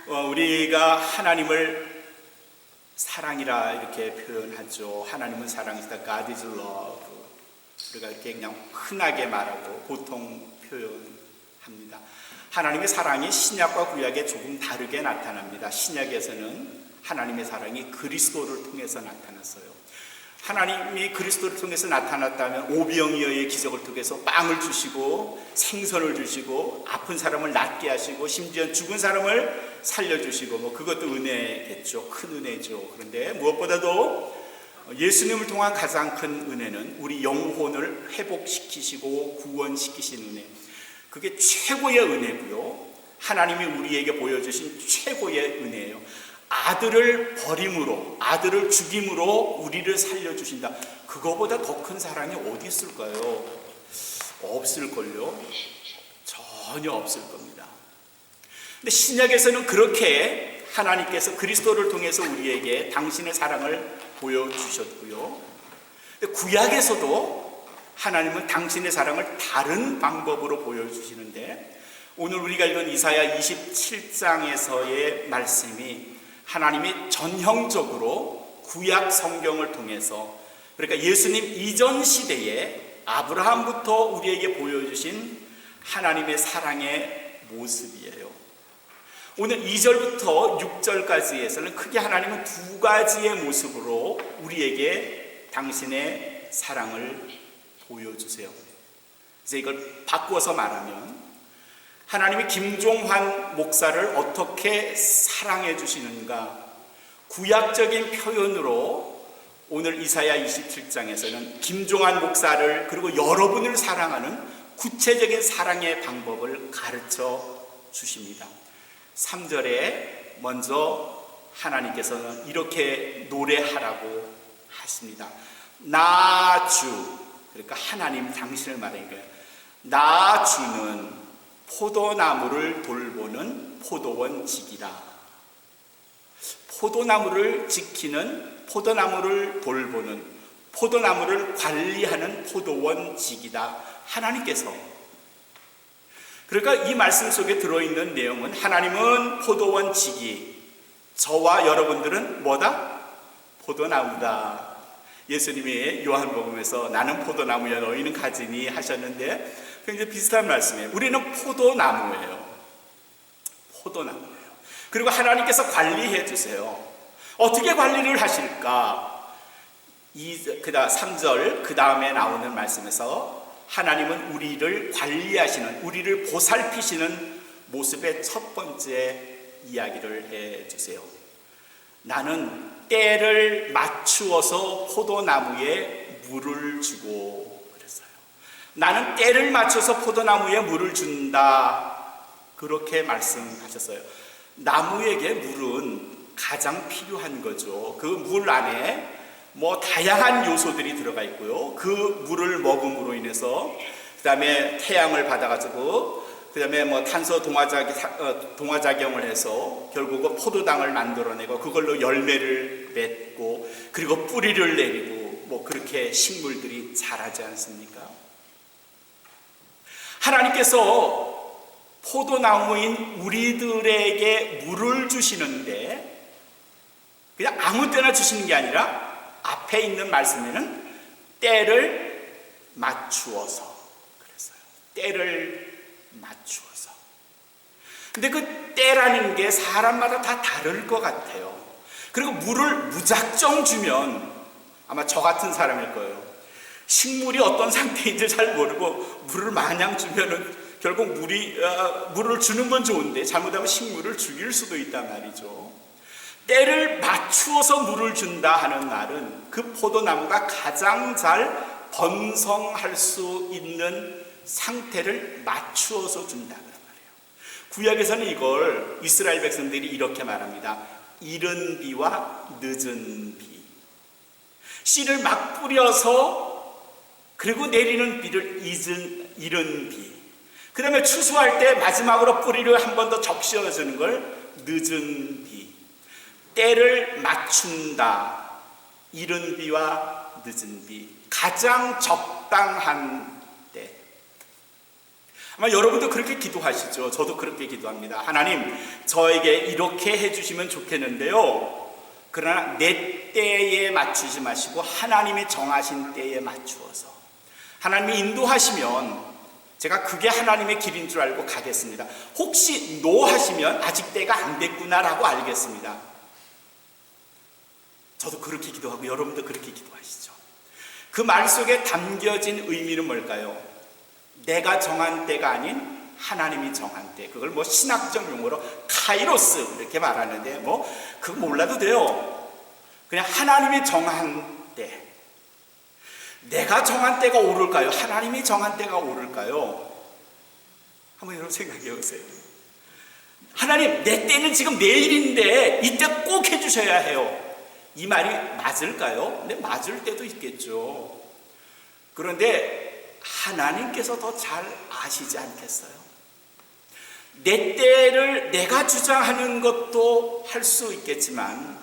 우리가 하나님을 사랑이라 이렇게 표현하죠. 하나님은 사랑이다. God is love. 우리가 이렇게 그냥 흔하게 말하고 보통 표현합니다. 하나님의 사랑이 신약과 구약에 조금 다르게 나타납니다. 신약에서는 하나님의 사랑이 그리스도를 통해서 나타났어요. 하나님이 그리스도를 통해서 나타났다면 오병이어의 기적을 통해서 빵을 주시고 생선을 주시고 아픈 사람을 낫게 하시고 심지어 죽은 사람을 살려주시고 그것도 은혜겠죠. 큰 은혜죠. 그런데 무엇보다도 예수님을 통한 가장 큰 은혜는 우리 영혼을 회복시키시고 구원시키신 은혜. 그게 최고의 은혜고요. 하나님이 우리에게 보여주신 최고의 은혜예요. 아들을 버림으로, 아들을 죽임으로 우리를 살려주신다. 그거보다 더 큰 사랑이 어디 있을까요? 없을걸요? 전혀 없을 겁니다. 근데 신약에서는 그렇게 하나님께서 그리스도를 통해서 우리에게 당신의 사랑을 보여주셨고요. 구약에서도 하나님은 당신의 사랑을 다른 방법으로 보여주시는데, 오늘 우리가 읽은 이사야 27장에서의 말씀이 하나님이 전형적으로 구약 성경을 통해서, 그러니까 예수님 이전 시대에 아브라함부터 우리에게 보여주신 하나님의 사랑의 모습이에요. 오늘 2절부터 6절까지에서는 크게 하나님은 두 가지의 모습으로 우리에게 당신의 사랑을 보여주세요. 이제 이걸 바꿔서 말하면, 하나님이 김종환 목사를 어떻게 사랑해 주시는가, 구약적인 표현으로 오늘 이사야 27장에서는 김종환 목사를 그리고 여러분을 사랑하는 구체적인 사랑의 방법을 가르쳐 주십니다. 3절에 먼저 하나님께서는 이렇게 노래하라고 하십니다. 나 주, 그러니까 하나님 당신을 말하는 거예요. 나 주는 포도나무를 돌보는 포도원직이라. 포도나무를 지키는, 포도나무를 돌보는, 포도나무를 관리하는 포도원직이다. 하나님께서. 그러니까 이 말씀 속에 들어있는 내용은, 하나님은 포도원직이, 저와 여러분들은 뭐다? 포도나무다. 예수님이 요한복음에서 나는 포도나무야 너희는 가지니 하셨는데, 굉장히 비슷한 말씀이에요. 우리는 포도나무예요. 포도나무예요. 그리고 하나님께서 관리해 주세요. 어떻게 관리를 하실까? 3절 그 다음에 나오는 말씀에서 하나님은 우리를 관리하시는, 우리를 보살피시는 모습의 첫 번째 이야기를 해 주세요. 나는 때를 맞추어서 포도나무에 물을 주고, 나는 때를 맞춰서 포도나무에 물을 준다. 그렇게 말씀하셨어요. 나무에게 물은 가장 필요한 거죠. 그 물 안에 다양한 요소들이 들어가 있고요. 그 물을 먹음으로 인해서 그 다음에 태양을 받아가지고 그 다음에 탄소 동화작용을 해서 결국은 포도당을 만들어내고 그걸로 열매를 맺고 그리고 뿌리를 내리고 그렇게 식물들이 자라지 않습니까? 하나님께서 포도나무인 우리들에게 물을 주시는데 그냥 아무 때나 주시는 게 아니라 앞에 있는 말씀에는 때를 맞추어서 그랬어요. 때를 맞추어서. 근데 그 때라는 게 사람마다 다 다를 것 같아요. 그리고 물을 무작정 주면 아마 저 같은 사람일 거예요. 식물이 어떤 상태인지 잘 모르고 물을 마냥 주면은 결국 물을 주는 건 좋은데 잘못하면 식물을 죽일 수도 있단 말이죠. 때를 맞추어서 물을 준다 하는 말은 그 포도나무가 가장 잘 번성할 수 있는 상태를 맞추어서 준다는 말이에요. 구약에서는 이걸 이스라엘 백성들이 이렇게 말합니다. 이른 비와 늦은 비. 씨를 막 뿌려서 그리고 내리는 비를 이른 비. 그 다음에 추수할 때 마지막으로 뿌리를 한 번 더 적셔주는 걸 늦은 비. 때를 맞춘다. 이른 비와 늦은 비. 가장 적당한 때. 아마 여러분도 그렇게 기도하시죠. 저도 그렇게 기도합니다. 하나님, 저에게 이렇게 해주시면 좋겠는데요, 그러나 내 때에 맞추지 마시고 하나님이 정하신 때에 맞추어서 하나님이 인도하시면 제가 그게 하나님의 길인 줄 알고 가겠습니다. 혹시 노 하시면 아직 때가 안 됐구나라고 알겠습니다. 저도 그렇게 기도하고 여러분도 그렇게 기도하시죠. 그 말 속에 담겨진 의미는 뭘까요? 내가 정한 때가 아닌 하나님이 정한 때. 그걸 뭐 신학적 용어로 카이로스 이렇게 말하는데 뭐 그거 몰라도 돼요. 그냥 하나님이 정한 때. 내가 정한 때가 오를까요? 하나님이 정한 때가 오를까요? 한번 여러분 생각해 보세요. 하나님, 내 때는 지금 내일인데 이때 꼭 해주셔야 해요. 이 말이 맞을까요? 근데 맞을 때도 있겠죠. 그런데 하나님께서 더 잘 아시지 않겠어요? 내 때를 내가 주장하는 것도 할 수 있겠지만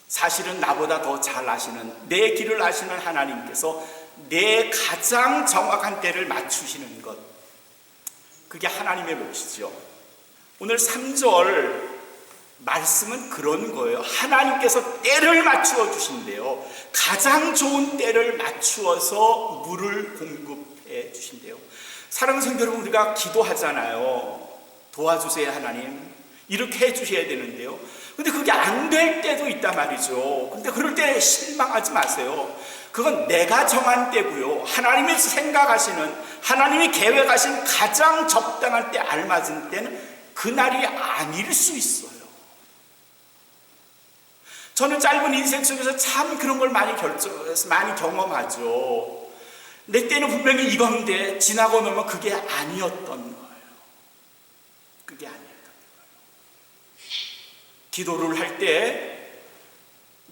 사실은 나보다 더 잘 아시는, 내 길을 아시는 하나님께서 내 가장 정확한 때를 맞추시는 것, 그게 하나님의 몫이죠. 오늘 3절 말씀은 그런 거예요. 하나님께서 때를 맞추어 주신대요. 가장 좋은 때를 맞추어서 물을 공급해 주신대요. 사랑하는 성도 여러분, 우리가 기도하잖아요. 도와주세요 하나님, 이렇게 해주셔야 되는데요, 근데 그게 안 될 때도 있단 말이죠. 근데 그럴 때 실망하지 마세요. 그건 내가 정한 때고요, 하나님이 생각하시는, 하나님이 계획하신 가장 적당한 때, 알맞은 때는 그날이 아닐 수 있어요. 저는 짧은 인생 속에서 참 그런 걸 많이 경험하죠. 내 때는 분명히 이건데 지나고 나면 그게 아니었던 거예요. 그게 아니었던 거예요. 기도를 할 때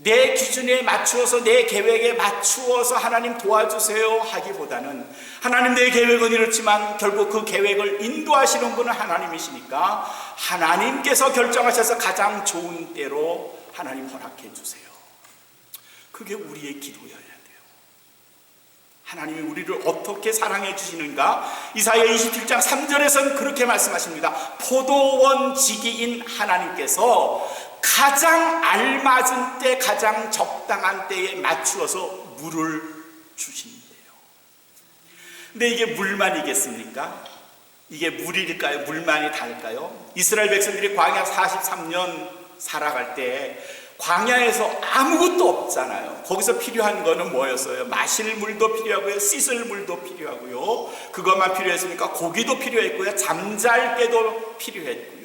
내 기준에 맞추어서, 내 계획에 맞추어서 하나님 도와주세요 하기보다는, 하나님 내 계획은 이렇지만 결국 그 계획을 인도하시는 분은 하나님이시니까 하나님께서 결정하셔서 가장 좋은 때로 하나님 허락해 주세요. 그게 우리의 기도여야 돼요. 하나님이 우리를 어떻게 사랑해 주시는가? 이사야 27장 3절에서는 그렇게 말씀하십니다. 포도원 지기인 하나님께서 가장 알맞은 때, 가장 적당한 때에 맞추어서 물을 주신대요. 근데 이게 물만이겠습니까? 이게 물일까요? 물만이 달까요? 이스라엘 백성들이 광야 43년 살아갈 때 광야에서 아무것도 없잖아요. 거기서 필요한 거는 뭐였어요? 마실 물도 필요하고요, 씻을 물도 필요하고요. 그것만 필요했습니까? 고기도 필요했고요, 잠잘 때도 필요했고요.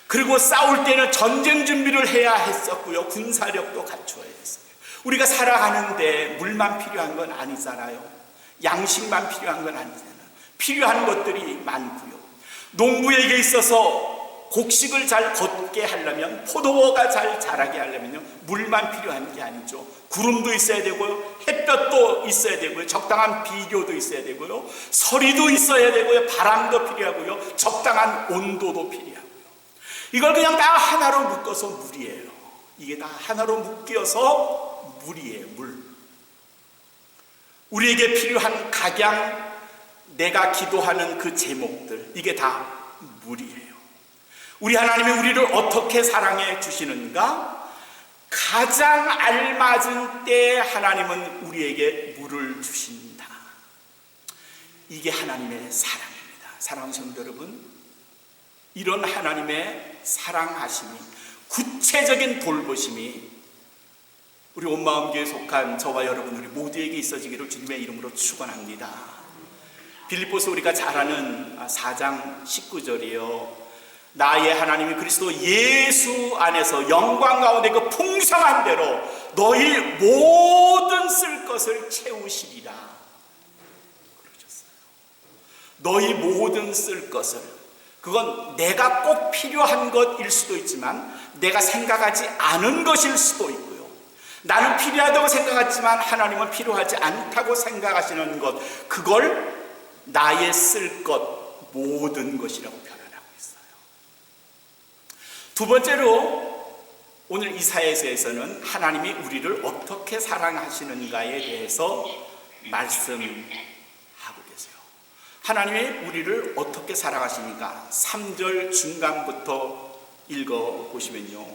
그리고 싸울 때는 전쟁 준비를 해야 했었고요, 군사력도 갖추어야 했어요. 우리가 살아가는데 물만 필요한 건 아니잖아요. 양식만 필요한 건 아니잖아요. 필요한 것들이 많고요. 농부에게 있어서 곡식을 잘 걷게 하려면, 포도가 잘 자라게 하려면요, 물만 필요한 게 아니죠. 구름도 있어야 되고요, 햇볕도 있어야 되고요, 적당한 비료도 있어야 되고요, 서리도 있어야 되고요, 바람도 필요하고요, 적당한 온도도 필요하고요. 이걸 그냥 다 하나로 묶어서 물이에요. 이게 다 하나로 묶여서 물이에요, 물. 우리에게 필요한 각양, 내가 기도하는 그 제목들, 이게 다 물이에요. 우리 하나님이 우리를 어떻게 사랑해 주시는가? 가장 알맞은 때 하나님은 우리에게 물을 주신다. 이게 하나님의 사랑입니다. 사랑하는 성도 여러분, 이런 하나님의 사랑하심이, 구체적인 돌보심이 우리 온마음교회에 속한 저와 여러분, 우리 모두에게 있어지기를 주님의 이름으로 축원합니다. 빌립보서 우리가 잘 아는 4장 19절이요. 나의 하나님이 그리스도 예수 안에서 영광 가운데 그 풍성한 대로 너희 모든 쓸 것을 채우시리라 그러셨어요. 너희 모든 쓸 것을, 그건 내가 꼭 필요한 것일 수도 있지만 내가 생각하지 않은 것일 수도 있고요, 나는 필요하다고 생각했지만 하나님은 필요하지 않다고 생각하시는 것, 그걸 나의 쓸 것 모든 것이라고 표현합니다. 두 번째로 오늘 이사야서에서는 하나님이 우리를 어떻게 사랑하시는가에 대해서 말씀하고 계세요. 하나님이 우리를 어떻게 사랑하십니까? 3절 중간부터 읽어보시면요,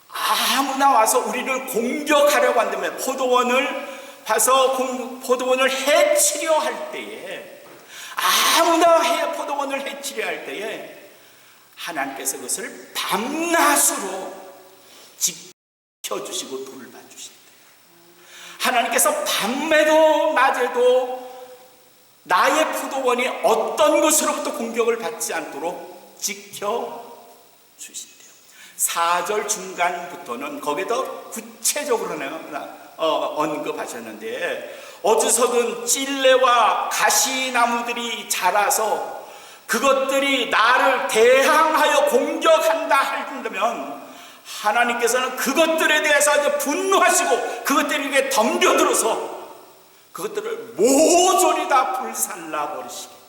아무나 와서 우리를 공격하려고 한다면, 포도원을 봐서 포도원을 해치려 할 때에, 아무나 포도원을 해치려 할 때에 하나님께서 그것을 밤낮으로 지켜주시고 돌봐주신대요. 하나님께서 밤에도 낮에도 나의 포도원이 어떤 것으로부터 공격을 받지 않도록 지켜주신대요. 4절 중간부터는 거기에 더 구체적으로 언급하셨는데, 어디서든 찔레와 가시나무들이 자라서 그것들이 나를 대항하여 공격한다 한다면, 하나님께서는 그것들에 대해서 아주 분노하시고 그것들에게 덤벼들어서 그것들을 모조리 다 불살라 버리시겠대요.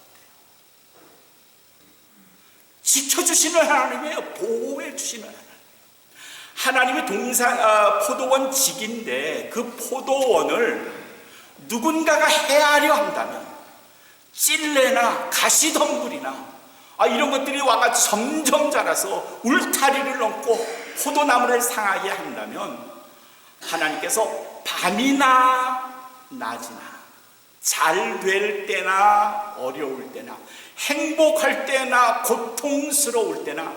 지켜주시는 하나님이에요. 보호해 주시는 하나님. 하나님이 포도원 직인데, 그 포도원을 누군가가 해하려 한다면 찔레나 가시덤불이나 이런 것들이 와가지고 점점 자라서 울타리를 넘고 포도나무를 상하게 한다면, 하나님께서 밤이나 낮이나 잘 될 때나 어려울 때나 행복할 때나 고통스러울 때나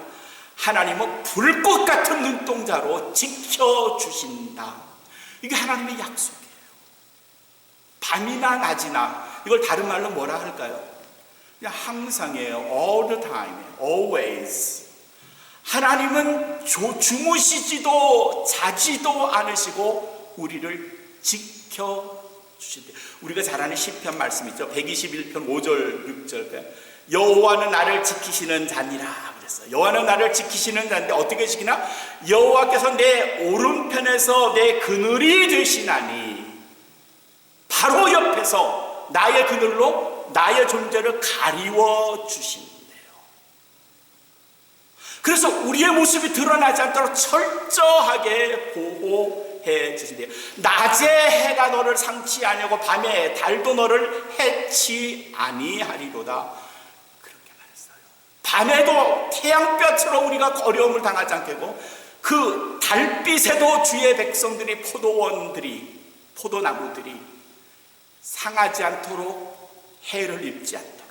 하나님은 불꽃 같은 눈동자로 지켜주신다. 이게 하나님의 약속이에요. 밤이나 낮이나, 이걸 다른 말로 뭐라 할까요? 그냥 항상이에요. all the time, always. 하나님은 주무시지도 자지도 않으시고 우리를 지켜주신대요. 우리가 잘 아는 시편 말씀 있죠. 121편 5절 6절. 여호와는 나를 지키시는 자니라 그랬어요. 여호와는 나를 지키시는 자인데 어떻게 지키나? 여호와께서 내 오른편에서 내 그늘이 되시나니, 바로 옆에서 나의 그늘로 나의 존재를 가리워 주신대요. 그래서 우리의 모습이 드러나지 않도록 철저하게 보호해 주신대요. 낮에 해가 너를 상치 아니하고 밤에 달도 너를 해치 아니하리로다. 밤에도 태양볕으로 우리가 어려움을 당하지 않겠고, 그 달빛에도 주의 백성들이, 포도나무들이 상하지 않도록, 해를 입지 않도록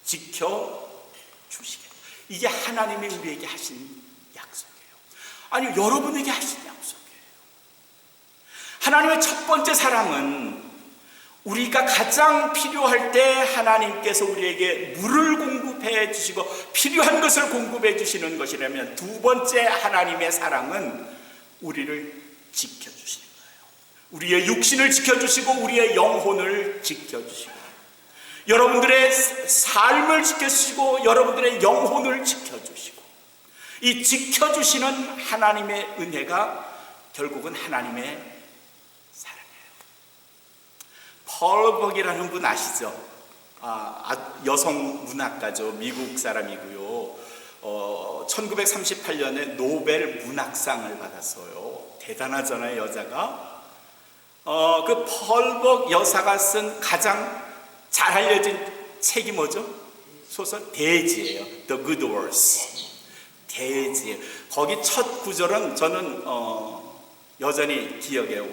지켜주시겠다. 이게 하나님이 우리에게 하신 약속이에요. 아니, 여러분에게 하신 약속이에요. 하나님의 첫 번째 사랑은 우리가 가장 필요할 때 하나님께서 우리에게 물을 공급해 주시고 필요한 것을 공급해 주시는 것이라면, 두 번째 하나님의 사랑은 우리를 지켜주시는 거예요. 우리의 육신을 지켜주시고 우리의 영혼을 지켜주시고, 여러분들의 삶을 지켜주시고 여러분들의 영혼을 지켜주시고, 이 지켜주시는 하나님의 은혜가 결국은 하나님의 펄벅이라는 분 아시죠? 여성 문학가죠. 미국 사람이고요. 1938년에 노벨 문학상을 받았어요. 대단하잖아요, 여자가. 그 펄벅 여사가 쓴 가장 잘 알려진 책이 뭐죠? 소설 대지예요. The Good Wars. 대지. 거기 첫 구절은 저는 여전히 기억해요.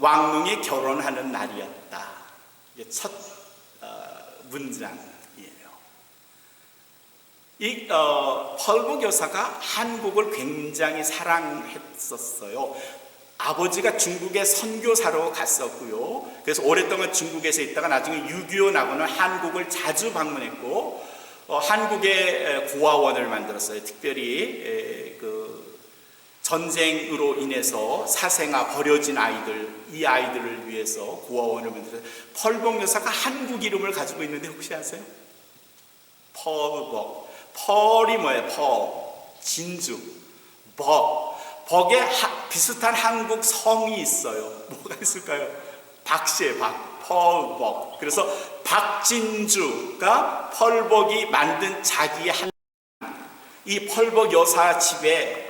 왕릉이 결혼하는 날이었다. 이게 첫 문장이에요. 이 펄벅 여사가 한국을 굉장히 사랑했었어요. 아버지가 중국에 선교사로 갔었고요. 그래서 오랫동안 중국에서 있다가 나중에 6.25 나고는 한국을 자주 방문했고, 한국에 고아원을 만들었어요. 특별히 그 전쟁으로 인해서 사생아 버려진 아이들, 이 아이들을 위해서 고아원을 만들었어요. 펄벅 여사가 한국 이름을 가지고 있는데 혹시 아세요? 펄벅. 펄이 뭐예요? 펄. 진주. 벅에 비슷한 한국 성이 있어요. 뭐가 있을까요? 박씨의 박. 펄벅. 그래서 박진주가 펄벅이 만든 자기의 이 펄벅 여사 집에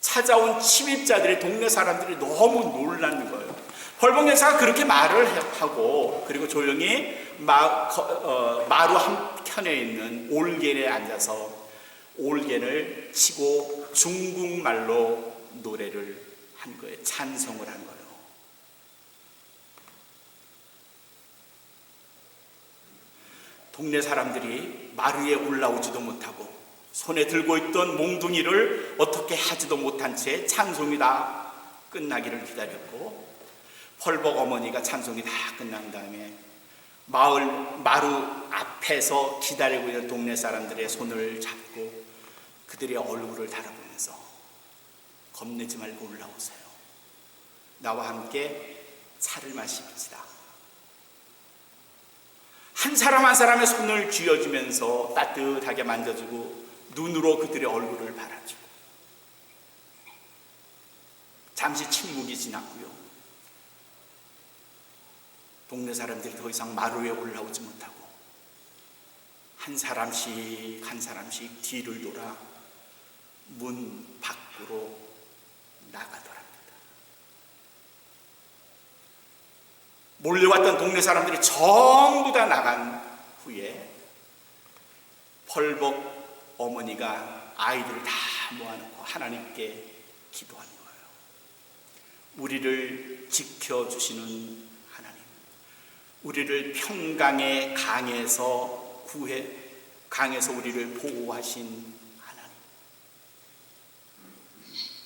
찾아온 침입자들이, 동네 사람들이 너무 놀라는 거예요. 펄복 여사가 그렇게 말을 하고 그리고 조용히 마루 한켠에 있는 올겐에 앉아서 올겐을 치고 중국말로 노래를 한 거예요. 찬송을 한 거예요. 동네 사람들이 마루에 올라오지도 못하고 손에 들고 있던 몽둥이를 어떻게 하지도 못한 채 찬송이 다 끝나기를 기다렸고, 펄복 어머니가 찬송이 다 끝난 다음에 마루 앞에서 기다리고 있는 동네 사람들의 손을 잡고 그들의 얼굴을 달아보면서 겁내지 말고 올라오세요. 나와 함께 차를 마십시다. 한 사람 한 사람의 손을 쥐어주면서 따뜻하게 만져주고 눈으로 그들의 얼굴을 바라주고, 잠시 침묵이 지났고요. 동네 사람들이 더 이상 마루에 올라오지 못하고 한 사람씩 한 사람씩 뒤를 돌아 문 밖으로 나가더랍니다. 몰려왔던 동네 사람들이 전부 다 나간 후에 펄복 어머니가 아이들을 다 모아놓고 하나님께 기도한 거예요. 우리를 지켜주시는 하나님, 우리를 평강의 강에서 강에서 우리를 보호하신 하나님,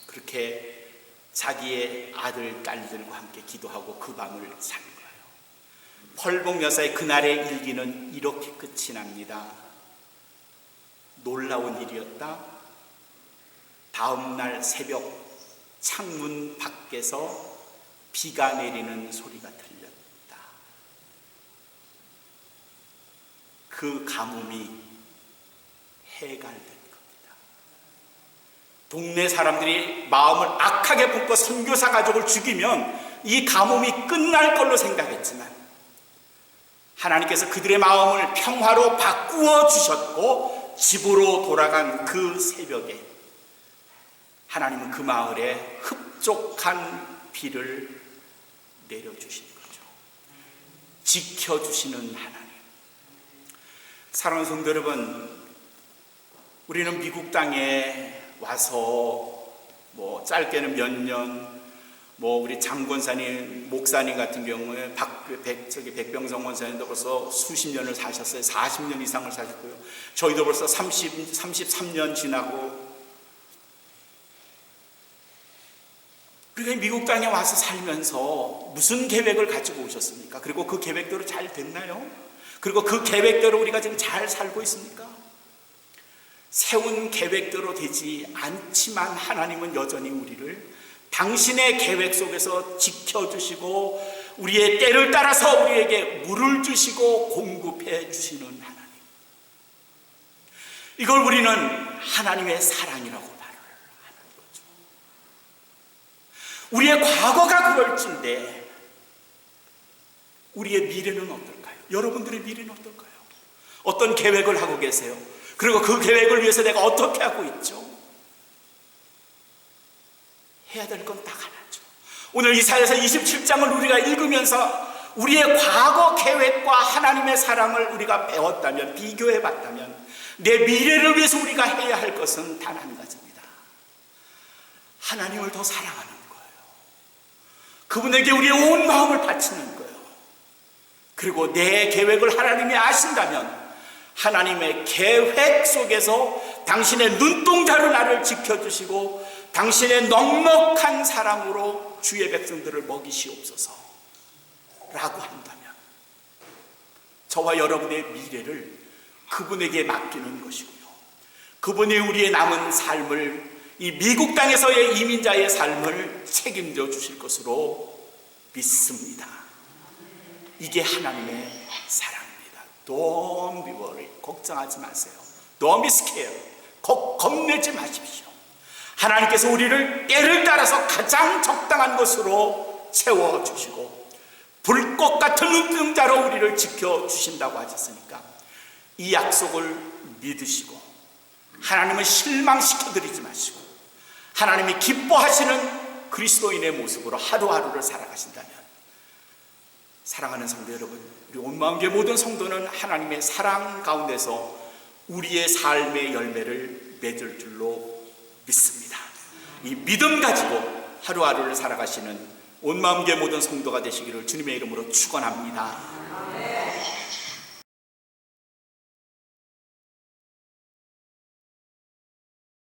그렇게 자기의 아들, 딸들과 함께 기도하고 그 밤을 잔 거예요. 펄복 여사의 그날의 일기는 이렇게 끝이 납니다. 놀라운 일이었다. 다음 날 새벽 창문 밖에서 비가 내리는 소리가 들렸다. 그 가뭄이 해갈된 겁니다. 동네 사람들이 마음을 악하게 붓고 선교사 가족을 죽이면 이 가뭄이 끝날 걸로 생각했지만 하나님께서 그들의 마음을 평화로 바꾸어 주셨고, 집으로 돌아간 그 새벽에 하나님은 그 마을에 흡족한 비를 내려주신 거죠. 지켜주시는 하나님. 사랑하는 성도 여러분, 우리는 미국 땅에 와서 짧게는 몇 년, 우리 장권사님, 목사님 같은 경우에 백병성 원사님도 벌써 수십 년을 사셨어요. 40년 이상을 사셨고요. 저희도 벌써 33년 지나고, 그러니까 미국 땅에 와서 살면서 무슨 계획을 가지고 오셨습니까? 그리고 그 계획대로 잘 됐나요? 그리고 그 계획대로 우리가 지금 잘 살고 있습니까? 세운 계획대로 되지 않지만 하나님은 여전히 우리를 당신의 계획 속에서 지켜주시고 우리의 때를 따라서 우리에게 물을 주시고 공급해 주시는 하나님. 이걸 우리는 하나님의 사랑이라고 말을 하는 거죠. 우리의 과거가 그럴진데 우리의 미래는 어떨까요? 여러분들의 미래는 어떨까요? 어떤 계획을 하고 계세요? 그리고 그 계획을 위해서 내가 어떻게 하고 있죠? 해야 될 건 딱 하나죠. 오늘 이사야서 27장을 우리가 읽으면서 우리의 과거 계획과 하나님의 사랑을 우리가 배웠다면, 비교해 봤다면, 내 미래를 위해서 우리가 해야 할 것은 단 한 가지입니다. 하나님을 더 사랑하는 거예요. 그분에게 우리의 온 마음을 바치는 거예요. 그리고 내 계획을 하나님이 아신다면 하나님의 계획 속에서 당신의 눈동자로 나를 지켜주시고 당신의 넉넉한 사랑으로 주의 백성들을 먹이시옵소서 라고 한다면 저와 여러분의 미래를 그분에게 맡기는 것이고요, 그분이 우리의 남은 삶을, 이 미국 땅에서의 이민자의 삶을 책임져 주실 것으로 믿습니다. 이게 하나님의 사랑입니다. Don't be worried. 걱정하지 마세요. Don't be scared. 겁내지 마십시오. 하나님께서 우리를 때를 따라서 가장 적당한 것으로 채워주시고 불꽃 같은 눈동자로 우리를 지켜주신다고 하셨으니까 이 약속을 믿으시고 하나님을 실망시켜드리지 마시고 하나님이 기뻐하시는 그리스도인의 모습으로 하루하루를 살아가신다면 사랑하는 성도 여러분, 우리 온 마음교회 모든 성도는 하나님의 사랑 가운데서 우리의 삶의 열매를 맺을 줄로 믿습니다. 이 믿음 가지고 하루하루를 살아가시는 온 마음교회 모든 성도가 되시기를 주님의 이름으로 축원합니다.